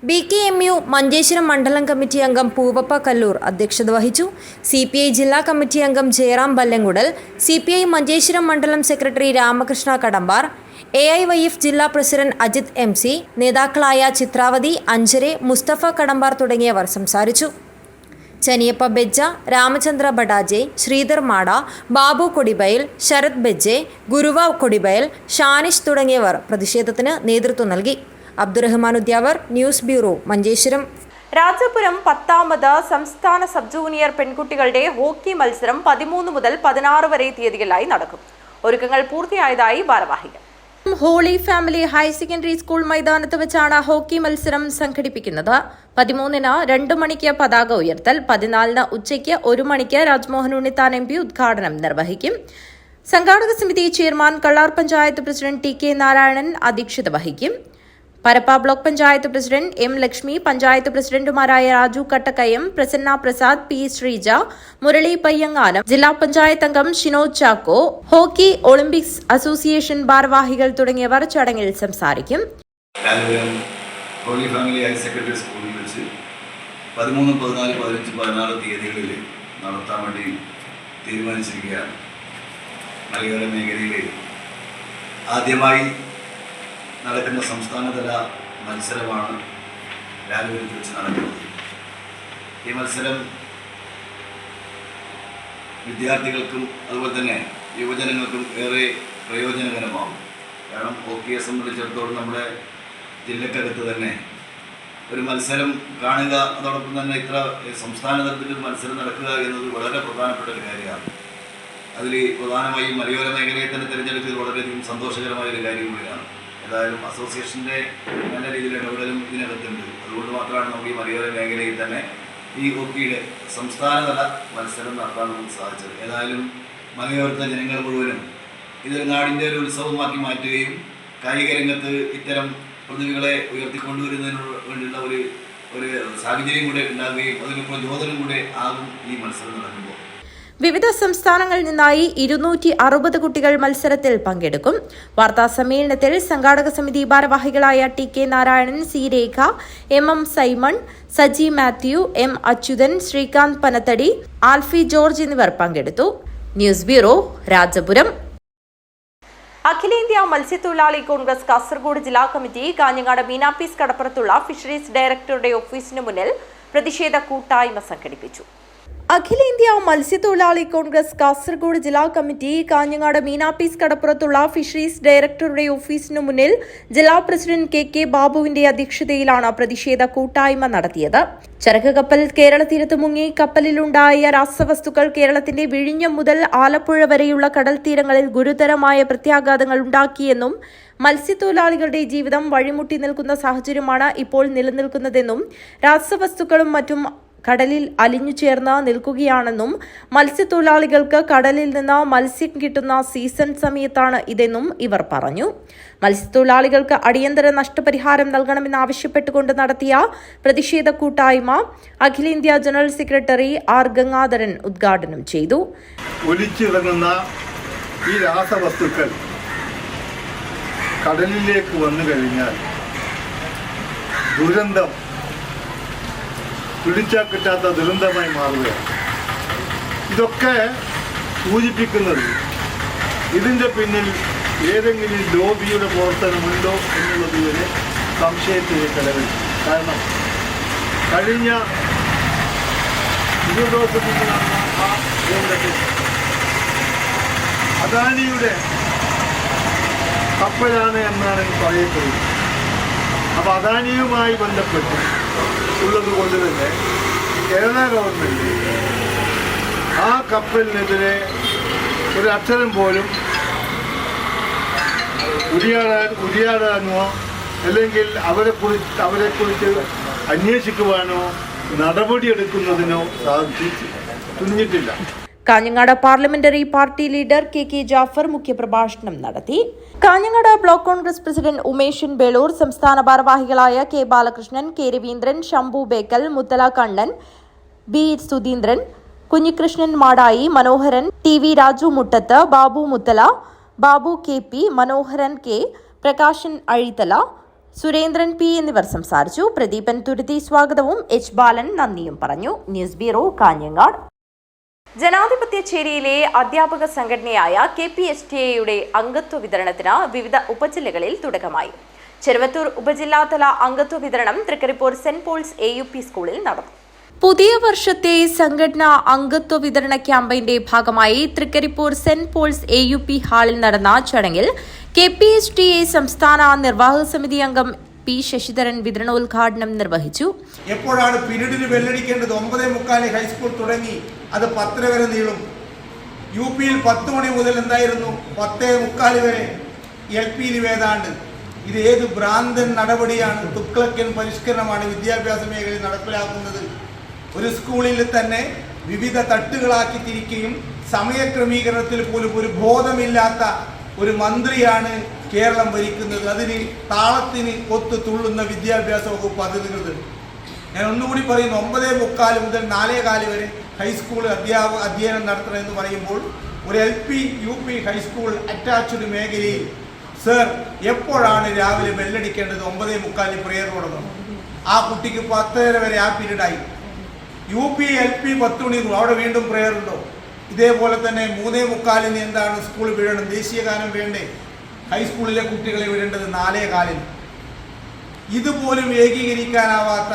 BKMU മഞ്ചേശ്വരം മണ്ഡലം കമ്മിറ്റി അംഗം പൂവപ്പ കല്ലൂർ അധ്യക്ഷത വഹിച്ചു. CPI ജില്ലാ കമ്മിറ്റി അംഗം ജയറാം ബല്ലങ്കുടൽ, CPI മഞ്ചേശ്വരം മണ്ഡലം സെക്രട്ടറി രാമകൃഷ്ണ കടമ്പാർ, AIYF ജില്ലാ പ്രസിഡന്റ് അജിത് MC, നേതാക്കളായ ചിത്രാവതി, അഞ്ചരെ, മുസ്തഫ കടമ്പാർ തുടങ്ങിയവർ സംസാരിച്ചു. ചനിയപ്പ ബെജ്ജ, രാമചന്ദ്ര ബഡാജെ, ശ്രീധർ മാട, ബാബു കൊടിബയൽ, ശരത് ബെജ്ജെ, ഗുരുവ കൊടിബയൽ, ഷാനിഷ് തുടങ്ങിയവർ പ്രതിഷേധത്തിന് നേതൃത്വം നൽകി. Abdurahman Udyavar, news bureau, Manjeshwaram. രാജപുരം 10ാമത് സംസ്ഥാന സബ് ജൂനിയർ പെൺകുട്ടികളുടെ ഹോക്കി മത്സരം 13 മുതൽ 16 വരെ തീയതികളിലായി നടക്കും. ഒരുക്കങ്ങൾ പൂർത്തിയായതായി ഭാരവാഹികൾ. Holy family higher secondary school മൈതാനത്ത് വെച്ചാണ് ഹോക്കി മത്സരം സംഘടിപ്പിക്കുന്നത്. 13-ന് 2 മണിക്ക് പതാക ഉയർത്തൽ, 14-ന് ഉച്ചയ്ക്ക് 1 മണിക്ക് രാജ്മോഹൻ ഉണ്ണിത്താൻ MP ഉദ്ഘാടനം നിർവഹിക്കും. സംഘാടക സമിതി chairman Kallar panchayat president TK Narayanan അധ്യക്ഷത വഹിക്കും. Parappa block panchayat president M Lakshmi, panchayat പ്രസിഡന്റുമാരായ രാജു കട്ടക്കയം, പ്രസന്ന പ്രസാദ്, P ശ്രീജ, മുരളി പയ്യങ്ങാനം, ജില്ലാ പഞ്ചായത്ത് അംഗം Shinoj Chacko, hockey Olympics association ഭാരവാഹികൾ തുടങ്ങിയവർ ചടങ്ങിൽ സംസാരിക്കും. ഹോളി ഫാമിലി ഹയർ സെക്കൻഡറി സ്കൂളിൽ വെച്ച് 13, 14, 15, 16 തീയതികളിൽ നടത്താൻ വേണ്ടി തീരുമാനിച്ചിരിക്കുകയാണ്. മലയോര മേഖലയിൽ ആദ്യമായി നടക്കുന്ന സംസ്ഥാനതല മത്സരമാണ് രാജപുരത്ത് വെച്ച് നടക്കുന്നത്. ഈ മത്സരം വിദ്യാർത്ഥികൾക്കും അതുപോലെ തന്നെ യുവജനങ്ങൾക്കും ഏറെ പ്രയോജനകരമാകും. കാരണം ഹോക്കിയെ സംബന്ധിച്ചിടത്തോളം നമ്മുടെ ജില്ലക്കകത്ത് തന്നെ ഒരു മത്സരം കാണുക, അതോടൊപ്പം തന്നെ ഇത്ര സംസ്ഥാന തലത്തിൽ ഒരു മത്സരം നടക്കുക എന്നത് വളരെ പ്രധാനപ്പെട്ട ഒരു കാര്യമാണ്. അതിൽ പ്രധാനമായും മലയോര മേഖലയെ തന്നെ തിരഞ്ഞെടുത്തത് വളരെയധികം സന്തോഷകരമായ ഒരു കാര്യം കൂടിയാണ്. ഏതായാലും അസോസിയേഷൻ്റെ നല്ല രീതിയിൽ ഇടപെടലും ഇതിനകത്തുണ്ട്. അതുകൊണ്ട് മാത്രമാണ് നമുക്ക് ഈ മലയോര മേഖലയിൽ തന്നെ ഈ ഹോക്കിയുടെ സംസ്ഥാനതല മത്സരം നടത്താൻ നമുക്ക് സാധിച്ചത്. ഏതായാലും മലയോരത്തെ ജനങ്ങൾ മുഴുവനും ഇതൊരു നാടിൻ്റെ ഒരു ഉത്സവമാക്കി മാറ്റുകയും കായിക രംഗത്ത് ഇത്തരം പ്രതിഭകളെ ഉയർത്തിക്കൊണ്ടുവരുന്നതിന് വേണ്ടിയുള്ള ഒരു സാഹചര്യം കൂടെ ഉണ്ടാകുകയും അതിന് പ്രചോദനം കൂടെ ആകും ഈ മത്സരം നടക്കുമ്പോൾ. വിവിധ സംസ്ഥാനങ്ങളിൽ നിന്നായി 260 കുട്ടികൾ മത്സരത്തിൽ പങ്കെടുക്കും. വാർത്താ സമ്മേളനത്തിൽ സംഘാടക സമിതി ഭാരവാഹികളായ T K. Narayanan, C. Rekha, M. Simon, Saji Mathew, M. Achuthan, Srikanth Panathady, Alfie George എന്നിവർ പങ്കെടുത്തു. News bureau, Rajapuram. അഖിലേന്ത്യാ മത്സ്യത്തൊഴിലാളി കോൺഗ്രസ് കാസർഗോഡ് ജില്ലാ കമ്മിറ്റി കാഞ്ഞങ്ങാട് മീനാപ്പീസ് കടപ്പുറത്തുള്ള ഫിഷറീസ് ഡയറക്ടറുടെ ഓഫീസിന് മുന്നിൽ പ്രതിഷേധ കൂട്ടായ്മ സംഘടിപ്പിച്ചു. അഖിലേന്ത്യാ മത്സ്യത്തൊഴിലാളി കോൺഗ്രസ് കാസർഗോഡ് ജില്ലാ കമ്മിറ്റി കാഞ്ഞങ്ങാട് മീനാപ്പീസ് കടപ്പുറത്തുള്ള ഫിഷറീസ് ഡയറക്ടറുടെ ഓഫീസിനു മുന്നിൽ ജില്ലാ പ്രസിഡന്റ് കെ. ബാബുവിന്റെ അധ്യക്ഷതയിലാണ് പ്രതിഷേധ കൂട്ടായ്മ നടത്തിയത്. ചരക്ക് കപ്പൽ കേരള തീരത്ത് മുങ്ങി കപ്പലിലുണ്ടായ രാസവസ്തുക്കൾ കേരളത്തിന്റെ വിഴിഞ്ഞം മുതൽ ആലപ്പുഴ വരെയുള്ള കടൽ തീരങ്ങളിൽ ഗുരുതരമായ പ്രത്യാഘാതങ്ങൾ ഉണ്ടാക്കിയെന്നും മത്സ്യത്തൊഴിലാളികളുടെ ജീവിതം വഴിമുട്ടി നിൽക്കുന്ന സാഹചര്യമാണ് ഇപ്പോൾ നിലനിൽക്കുന്നതെന്നും രാസവസ്തുക്കളും മറ്റും കടലിൽ അലിഞ്ഞു ചേർന്ന് നിൽക്കുകയാണെന്നും മത്സ്യത്തൊഴിലാളികൾക്ക് കടലിൽ നിന്ന് മത്സ്യം കിട്ടുന്ന സീസൺ സമയത്താണ് ഇതെന്നും ഇവർ പറഞ്ഞു. മത്സ്യത്തൊഴിലാളികൾക്ക് അടിയന്തര നഷ്ടപരിഹാരം നൽകണമെന്നാവശ്യപ്പെട്ടുകൊണ്ട് നടത്തിയ പ്രതിഷേധ കൂട്ടായ്മ അഖിലേന്ത്യാ ജനറൽ സെക്രട്ടറി ആർ. ഗംഗാധരൻ ഉദ്ഘാടനം ചെയ്തു. ഒലിച്ചിറങ്ങുന്ന ഈ രാസവസ്തുക്കൾ കടലിലേക്ക് വന്നു കഴിഞ്ഞാൽ ദുരന്തം പിടിച്ചാൽ കിട്ടാത്ത ദുരന്തമായി മാറുകയാണ്. ഇതൊക്കെ സൂചിപ്പിക്കുന്നത് ഇതിൻ്റെ പിന്നിൽ ഏതെങ്കിലും ലോബിയുടെ പ്രവർത്തനമുണ്ടോ എന്നുള്ളത് വരെ സംശയത്തിലേക്ക് ഇടവരും. കാരണം കഴിഞ്ഞ 20 ദിവസത്തിൽ നടന്ന ആ ദുരന്തത്തിൽ അദാനിയുടെ കപ്പലാണ് എന്നാണ് പറയപ്പെടുന്നത്. അപ്പോൾ അദാനിയുമായി ബന്ധപ്പെട്ട് ഉള്ളത് കൊണ്ട് തന്നെ കേരള ഗവൺമെൻറ് ആ കപ്പലിനെതിരെ ഒരു അക്ഷരം പോലും ഉരിയാടാനോ അല്ലെങ്കിൽ അവരെക്കുറിച്ച് അന്വേഷിക്കുവാനോ നടപടിയെടുക്കുന്നതിനോ തുനിഞ്ഞിട്ടില്ല. Kanhangad parliamentary party leader K. Jafar മുഖ്യപ്രഭാഷണം നടത്തി. കാഞ്ഞങ്ങാട് ബ്ലോക്ക് കോൺഗ്രസ് പ്രസിഡന്റ് ഉമേഷൻ ബേളൂർ, സംസ്ഥാന ഭാരവാഹികളായ K. Balakrishnan, K. Raveendran, Shambhu Bekal, Muthala Kannan, B. Sudheendran, Kunhikrishnan Madayi, Manoharan, T. V. Raju Muttath, Babu Muthala, Babu K. P, Manoharan K, Prakashan Azhithala, Surendran P എന്നിവർ സംസാരിച്ചു. പ്രദീപൻ തുരുത്തി സ്വാഗതവും എച്ച്. ബാലൻ നന്ദിയും പറഞ്ഞു. News bureau, Kanhangad. ജനാധിപത്യചേരിയിലെ അധ്യാപക സംഘടനയായ KPSTA അംഗത്വ വിതരണത്തിന് വിവിധ ഉപജില്ലകളിൽ തുടക്കമായി. ചെറുവത്തൂർ ഉപജില്ലാതല അംഗത്വ വിതരണം തൃക്കരിപ്പൂർ സെന്റ് പോൾസ് AUP സ്കൂളിൽ നടന്നു. പുതിയ വർഷത്തെ സംഘടനാ അംഗത്വ വിതരണ ക്യാമ്പയിന്റെ ഭാഗമായി തൃക്കരിപ്പൂർ സെന്റ് പോൾസ് AUP ഹാളിൽ നടന്ന ചടങ്ങിൽ KPSTA സംസ്ഥാന നിർവാഹക സമിതി അംഗം പി. ശശിധരൻ വിതരണോദ്ഘാടനം നിർവഹിച്ചു. എപ്പോഴാണ് പീരീഡിന് ബെല്ലടിക്കേണ്ടത്? 9:45 ഹൈസ്കൂൾ തുടങ്ങി അത് 10 വരെ നീളും. UP 10 മണി മുതൽ എന്തായിരുന്നു 10:45 വരെ. LP ഏതാണ്ട്. ഇത് ഏത് ഭ്രാന്തൻ നടപടിയാണ്? തുക്ലക്കൻ പരിഷ്കരണമാണ് വിദ്യാഭ്യാസ മേഖലയിൽ നടപ്പിലാക്കുന്നത്. ഒരു സ്കൂളിൽ തന്നെ വിവിധ തട്ടുകളാക്കി തിരിക്കുകയും സമയക്രമീകരണത്തിൽ പോലും ഒരു ബോധമില്ലാത്ത ഒരു മന്ത്രിയാണ് കേരളം ഭരിക്കുന്നത്. അതിന് താളത്തിന് ഒത്തു തുള്ളുന്ന വിദ്യാഭ്യാസ വകുപ്പ് അധികൃതർ. ഞാൻ ഒന്നുകൂടി പറയുന്നു, 9:45 മുതൽ 4:15 വരെ ഹൈസ്കൂൾ അധ്യയനം നടത്തണമെന്ന് പറയുമ്പോൾ ഒരു LP UP ഹൈസ്കൂൾ അറ്റാച്ച്ഡ് മേഖലയിൽ സർ എപ്പോഴാണ് രാവിലെ ബെല്ലടിക്കേണ്ടത്? 9:45 പ്രെയർ തുടങ്ങും. ആ കുട്ടിക്ക് 10:30 വരെ ആ പീരീഡായി. UP LP 10 മണി അവിടെ വീണ്ടും പ്രെയർ ഉണ്ടോ? ഇതേപോലെ തന്നെ 3:45 എന്താണ് സ്കൂൾ വിടണം? ദേശീയഗാനം വേണ്ടേ? ഹൈസ്കൂളിലെ കുട്ടികളെ വിടേണ്ടത് 4:15. ഇതുപോലും ഏകീകരിക്കാനാവാത്ത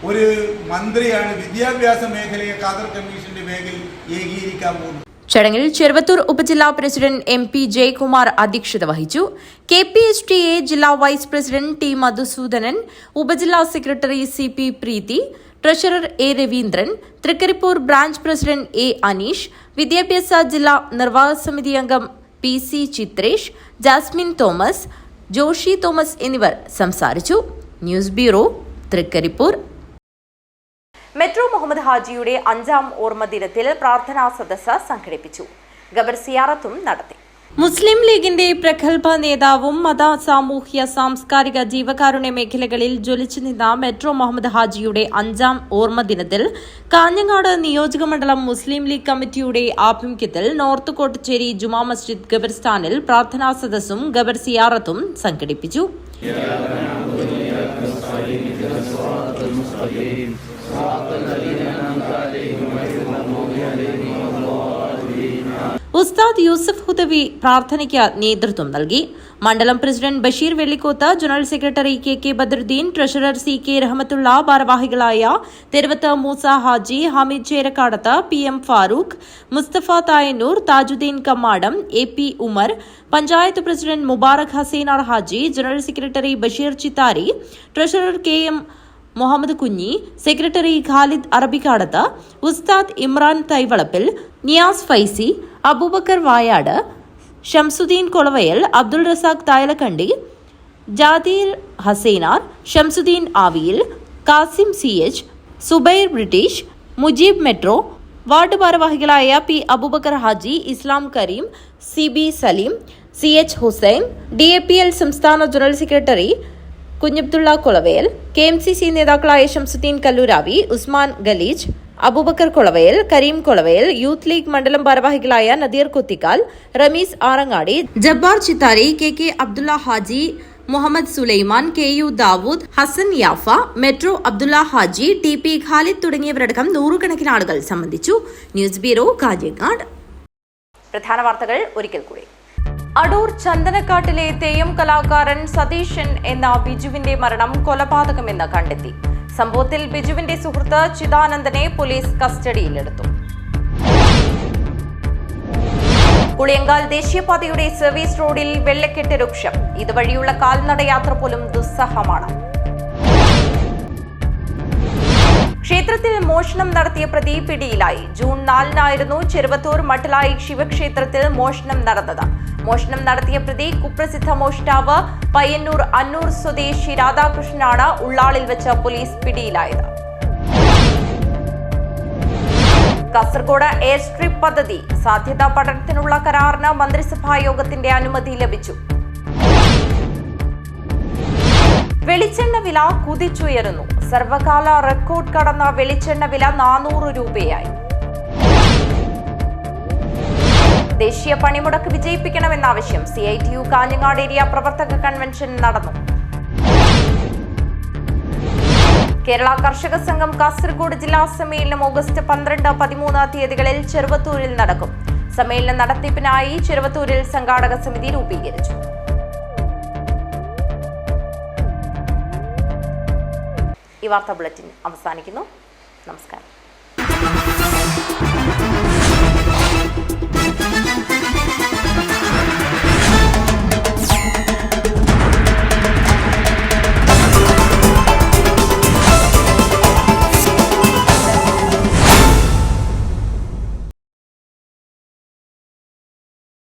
ഒരു മന്ത്രിയാണ് വിദ്യാഭ്യാസ മേഖലയെ ഖാദർ കമ്മീഷന്റെ മേഖലയിൽ ഏകീകരിക്കാൻ പോകുന്നത്. ചടങ്ങിൽ ചെറുവത്തൂർ ഉപജില്ലാ പ്രസിഡന്റ് MP ജയകുമാർ അധ്യക്ഷത വഹിച്ചു. KPSTA ജില്ലാ വൈസ് പ്രസിഡന്റ് T മധുസൂദനൻ, ഉപജില്ലാ secretary CP Preethi, treasurer A Raveendran, Trikaripur branch president A Aneesh, വിദ്യാഭ്യാസ ജില്ലാ നിർവാഹക സമിതി അംഗം PC ചിത്രേഷ്, ജാസ്മിൻ തോമസ്, ജോഷി തോമസ് എന്നിവർ സംസാരിച്ചു. News bureau, Trikaripur. Metro Muhammad ഹാജിയുടെ 5ാം ഓർമ്മ ദിനത്തിൽ പ്രാർത്ഥനാ സദസ്സ് സംഘടിപ്പിച്ചു. ഖബർ സിയാറത്തും നടത്തി. മുസ്ലിം ലീഗിന്റെ പ്രഗത്ഭ നേതാവും മത, സാമൂഹ്യ, സാംസ്കാരിക, ജീവകാരുണ്യ മേഖലകളിൽ ജ്വലിച്ചു നിന്ന മെട്രോ മുഹമ്മദ് ഹാജിയുടെ 5ാം ഓർമ്മ ദിനത്തിൽ കാഞ്ഞങ്ങാട് നിയോജകമണ്ഡലം മുസ്ലിം ലീഗ് കമ്മിറ്റിയുടെ ആഭിമുഖ്യത്തിൽ നോർത്ത് കോട്ടച്ചേരി ജുമാ മസ്ജിദ് ഖബർസ്ഥാനിൽ പ്രാർത്ഥനാ സദസ്സും ഖബർ സിയാറത്തും സംഘടിപ്പിച്ചു. ഉസ്താദ് യൂസഫ് ഹുദവി പ്രാർത്ഥനയ്ക്ക് നേതൃത്വം നൽകി. മണ്ഡലം president Basheer Vellikoth, general secretary KK Badaruddin, treasurer CK Rahmathulla, ഭാരവാഹികളായ Theruvath Moosa Haji, Hameed Cherakkadath, PM Farooq, Musthafa Thayannur, Thajudheen Kammadam, AP Umar, panchayat president Mubarak Hasainar Haji, general secretary Basheer Chithari, treasurer KM Muhammad Kunhi, secretary Khalid Arabikkadath, ഉസ്താദ് Imran Thaivalappil, Niyas Faizy, Abubakar Vayad, Shamsuddin Kolavayal, Abdul Razak Thayalakandi, ജാദീർ Hasainar, Shamsuddin Aviyil, Kasim CH, Zubair British, Mujeeb Metro, ward ഭാരവാഹികളായ P Aboobacker Haji, Islam Kareem, CB Saleem, CH Hussain, DAPL സംസ്ഥാന general secretary Kunhabdulla Kolavayal, KMCC നേതാക്കളായ ഷംസുദ്ദീൻ കല്ലൂരാവി, ഉസ്മാൻ ഗലീജ്, അബൂബക്കർ കൊളവയൽ, കരീം കൊളവയൽ, യൂത്ത് ലീഗ് മണ്ഡലം ഭാരവാഹികളായ Nadeer Kuthikkal, Rameez Arangadi, Jabbar Chithari, KK Abdulla Haji, Muhammad Sulaiman, KU Dawood, Hasan Yafa, Metro Abdulla Haji, TP Khalid തുടങ്ങിയവരടക്കം നൂറുകണക്കിന് ആളുകൾ സംബന്ധിച്ചു. News bureau, Kanhangad. പ്രധാന വാർത്തകൾ ഒരിക്കൽ കൂടി. അടൂർ ചന്ദനക്കാട്ടിലെ തെയ്യം കലാകാരൻ സതീശൻ എന്ന ബിജുവിന്റെ മരണം കൊലപാതകമെന്ന് കണ്ടെത്തി. സംഭവത്തിൽ ബിജുവിന്റെ സുഹൃത്ത് ചിദാനന്ദനെ പോലീസ് കസ്റ്റഡിയിലെടുത്തു. പുളിയങ്കാൽ ദേശീയപാതയുടെ സർവീസ് റോഡിൽ വെള്ളക്കെട്ട് രൂക്ഷം. ഇതുവഴിയുള്ള കാൽനടയാത്ര പോലും ദുസ്സഹമാണ്. ക്ഷേത്രത്തിൽ മോഷണം നടത്തിയ പ്രതി പിടിയിലായി. ജൂൺ 4-നായിരുന്നു ചെറുവത്തൂർ മട്ടലായി ശിവക്ഷേത്രത്തിൽ മോഷണം നടന്നത്. മോഷണം നടത്തിയ പ്രതി കുപ്രസിദ്ധ മോഷ്ടാവ് പയ്യന്നൂർ അന്നൂർ സ്വദേശി രാധാകൃഷ്ണനാണ് ഉള്ളാളിൽ വെച്ച് പോലീസ് പിടിയിലായത്. കാസർഗോഡ് എയർ സ്ട്രിപ്പ് പദ്ധതി സാധ്യതാ പഠനത്തിനുള്ള കരാറിന് മന്ത്രിസഭാ യോഗത്തിന്റെ അനുമതി ലഭിച്ചു. വെളിച്ചെണ്ണ വില കുതിച്ചുയരുന്നു. സർവകാല റെക്കോർഡ് കടന്ന വെളിച്ചെണ്ണ വില 400 രൂപയായി. ദേശീയ പണിമുടക്ക് വിജയിപ്പിക്കണമെന്ന ആവശ്യം CITU കാഞ്ഞങ്ങാട് ഏരിയ പ്രവർത്തക കൺവെൻഷൻ നടന്നു. കേരള കർഷക സംഘം കാസർഗോഡ് ജില്ലാ സമ്മേളനം ഓഗസ്റ്റ് 12, 13 തീയതികളിൽ ചെറുവത്തൂരിൽ നടക്കും. സമ്മേളന നടത്തിപ്പിനായി ചെറുവത്തൂരിൽ സംഘാടക സമിതി രൂപീകരിച്ചു. ഈ വാർത്താ ബുള്ളറ്റിൻ അവസാനിക്കുന്നു. നമസ്കാരം.